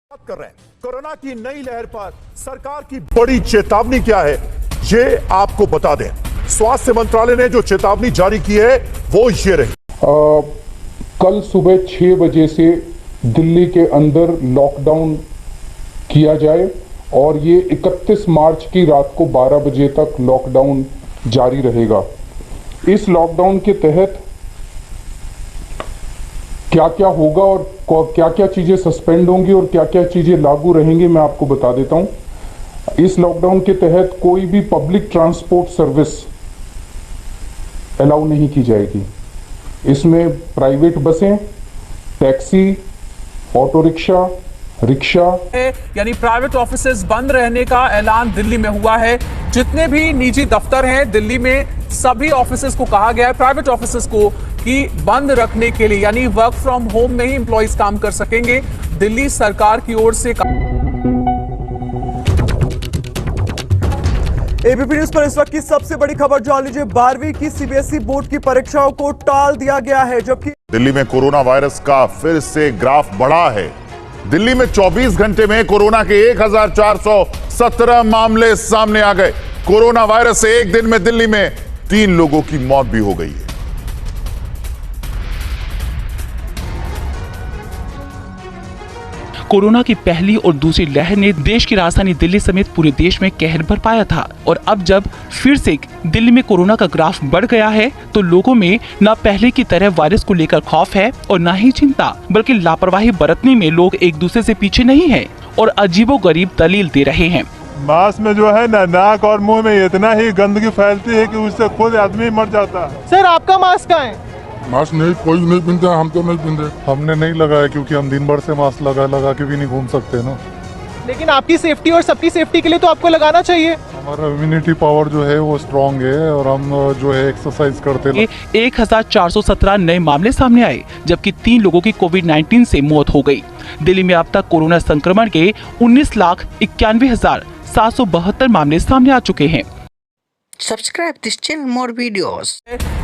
बात कर रहे हैं कोरोना की नई लहर पर सरकार की बड़ी चेतावनी क्या है, ये आपको बता दें। स्वास्थ्य मंत्रालय ने जो चेतावनी जारी की है वो ये रही। कल सुबह 6 बजे से दिल्ली के अंदर लॉकडाउन किया जाए और ये 31 मार्च की रात को 12 बजे तक लॉकडाउन जारी रहेगा। इस लॉकडाउन के तहत क्या क्या होगा और क्या क्या चीजें सस्पेंड होंगी और क्या क्या चीजें लागू रहेंगी, मैं आपको बता देता हूं। इस लॉकडाउन के तहत कोई भी पब्लिक ट्रांसपोर्ट सर्विस अलाउ नहीं की जाएगी। इसमें प्राइवेट बसें, टैक्सी, ऑटो रिक्शा, रिक्शा यानी प्राइवेट ऑफिसेज बंद रहने का ऐलान दिल्ली में हुआ है। जितने भी निजी दफ्तर हैं दिल्ली में, सभी ऑफिसेज को कहा गया है, प्राइवेट ऑफिसेज को, कि बंद रखने के लिए, यानी वर्क फ्रॉम होम में ही एम्प्लॉइज काम कर सकेंगे। दिल्ली सरकार की ओर से एबीपी न्यूज पर इस वक्त की सबसे बड़ी खबर जान लीजिए। 12वीं की सीबीएसई बोर्ड की परीक्षाओं को टाल दिया गया है, जबकि दिल्ली में कोरोना वायरस का फिर से ग्राफ बढ़ा है। दिल्ली में 24 घंटे में कोरोना के 1417 मामले सामने आ गए। कोरोना वायरस से एक दिन में दिल्ली में 3 लोगों की मौत भी हो गई है। कोरोना की पहली और दूसरी लहर ने देश की राजधानी दिल्ली समेत पूरे देश में कहर बरपाया था और अब जब फिर से दिल्ली में कोरोना का ग्राफ बढ़ गया है तो लोगों में न पहले की तरह वायरस को लेकर खौफ है और न ही चिंता, बल्कि लापरवाही बरतने में लोग एक दूसरे से पीछे नहीं हैं और अजीबोगरीब दलील दे रहे हैं। मास्क में जो है ना, नाक और मुंह में इतना ही गंदगी फैलती है कि उससे खुद आदमी मर जाता है। सर आपका मास्क कहाँ है? मास्क नहीं, कोई नहीं पहनता, हम तो नहीं पहनते। हमने नहीं लगाया क्योंकि हम दिन भर से मास्क लगा के भी नहीं घूम सकते ना। लेकिन आपकी सेफ्टी और सबकी सेफ्टी के लिए तो आपको लगाना चाहिए। हमारा इम्यूनिटी पावर जो है वो स्ट्रांग है और हम जो है एक्सरसाइज करते हैं। 1417 नए मामले सामने आए, जबकि 3 लोगों की कोविड-19 से मौत हो गई। दिल्ली में अब तक कोरोना संक्रमण के 19,91,772 मामले सामने आ चुके हैं। Subscribe this channel, more videos.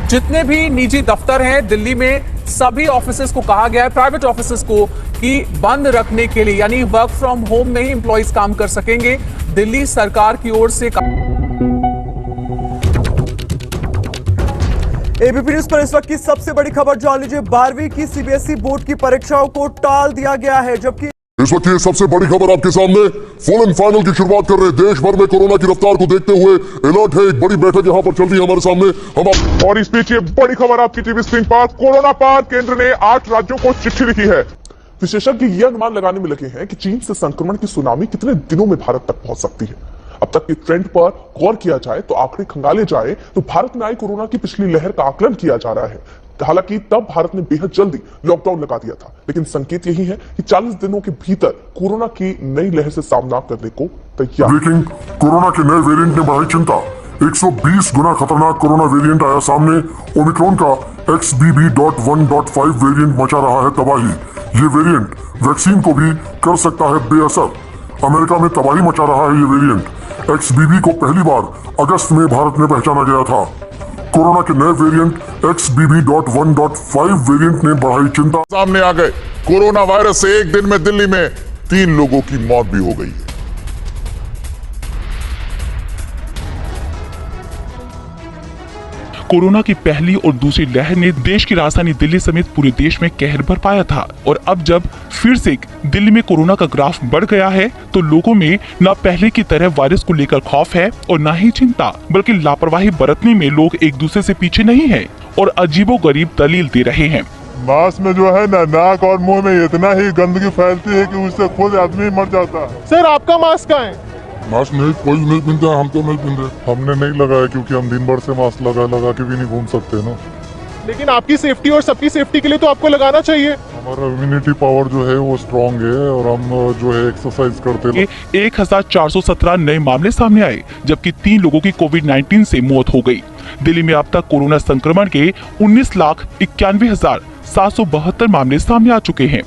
जितने भी निजी दफ्तर हैं दिल्ली में, सभी ऑफिसेज को कहा गया है, प्राइवेट ऑफिसेज को, कि बंद रखने के लिए, यानी वर्क फ्रॉम होम में ही एम्प्लॉइज काम कर सकेंगे। दिल्ली सरकार की ओर से एबीपी न्यूज पर इस वक्त की सबसे बड़ी खबर जान लीजिए। 12वीं की सीबीएसई बोर्ड की परीक्षाओं को टाल दिया गया है, जबकि इस वक्त ये सबसे बड़ी खबर आपके सामने। फुल एंड फाइनल की शुरुआत कर रहे हैं। देश भर में कोरोना की रफ्तार को देखते हुए अलर्ट है। एक बड़ी बैठक यहाँ पर चल रही है हमारे सामने। और इस बीच ये बड़ी खबर आपकी टीवी स्क्रीन पर। कोरोना पर केंद्र ने 8 राज्यों को चिट्ठी लिखी है। विशेषज्ञ ये अनुमान लगाने में लगे हैं कि चीन से संक्रमण की सुनामी कितने दिनों में भारत तक पहुंच सकती है। अब तक के ट्रेंड पर गौर किया जाए तो आंकड़े खंगाले जाए तो भारत में आई कोरोना की पिछली लहर का आकलन किया जा रहा है। हालांकि तब भारत ने बेहद जल्दी लॉकडाउन लगा दिया था, लेकिन संकेत यही है कि 40 दिनों के भीतर कोरोना की नई लहर से सामना करने को तैयार। ब्रेकिंग, कोरोना के नए वेरिएंट ने बढ़ाई चिंता। 120 गुना खतरनाक कोरोना वेरिएंट आया सामने। ओमिक्रॉन का XBB.1.5 वेरिएंट मचा रहा है तबाही। ये वेरिएंट वैक्सीन को भी कर सकता है बेअसर। अमेरिका में तबाही मचा रहा है ये वेरिएंट। XBB को पहली बार अगस्त में भारत में पहचाना गया था। कोरोना के नए वेरिएंट XBB.1.5 वेरिएंट ने बढ़ाई चिंता। सामने आ गए। कोरोना वायरस से एक दिन में दिल्ली में 3 लोगों की मौत भी हो गई है। कोरोना की पहली और दूसरी लहर ने देश की राजधानी दिल्ली समेत पूरे देश में कहर बरपाया था और अब जब फिर से दिल्ली में कोरोना का ग्राफ बढ़ गया है तो लोगों में न पहले की तरह वायरस को लेकर खौफ है और न ही चिंता, बल्कि लापरवाही बरतने में लोग एक दूसरे से पीछे नहीं हैं और अजीबोगरीब दलील दे रहे हैं। मास्क में जो है ना, नाक और मुंह में इतना ही गंदगी फैलती है कि उससे खुद आदमी मर जाता है। सर आपका मास्क कहाँ है? मास्क नहीं, कोई नहीं पहनता, हम तो नहीं पहनते। हमने नहीं लगाया क्योंकि हम दिन भर से मास्क लगा के भी नहीं घूम सकते ना। लेकिन आपकी सेफ्टी और सबकी सेफ्टी के लिए तो आपको लगाना चाहिए। हमारा इम्यूनिटी पावर जो है वो स्ट्रांग है और हम जो है एक्सरसाइज करते हैं। 1417 नए मामले सामने आए, जबकि 3 लोगों की कोविड-19 से मौत हो गई। दिल्ली में अब तक कोरोना संक्रमण के 19,91,772 मामले सामने आ चुके हैं।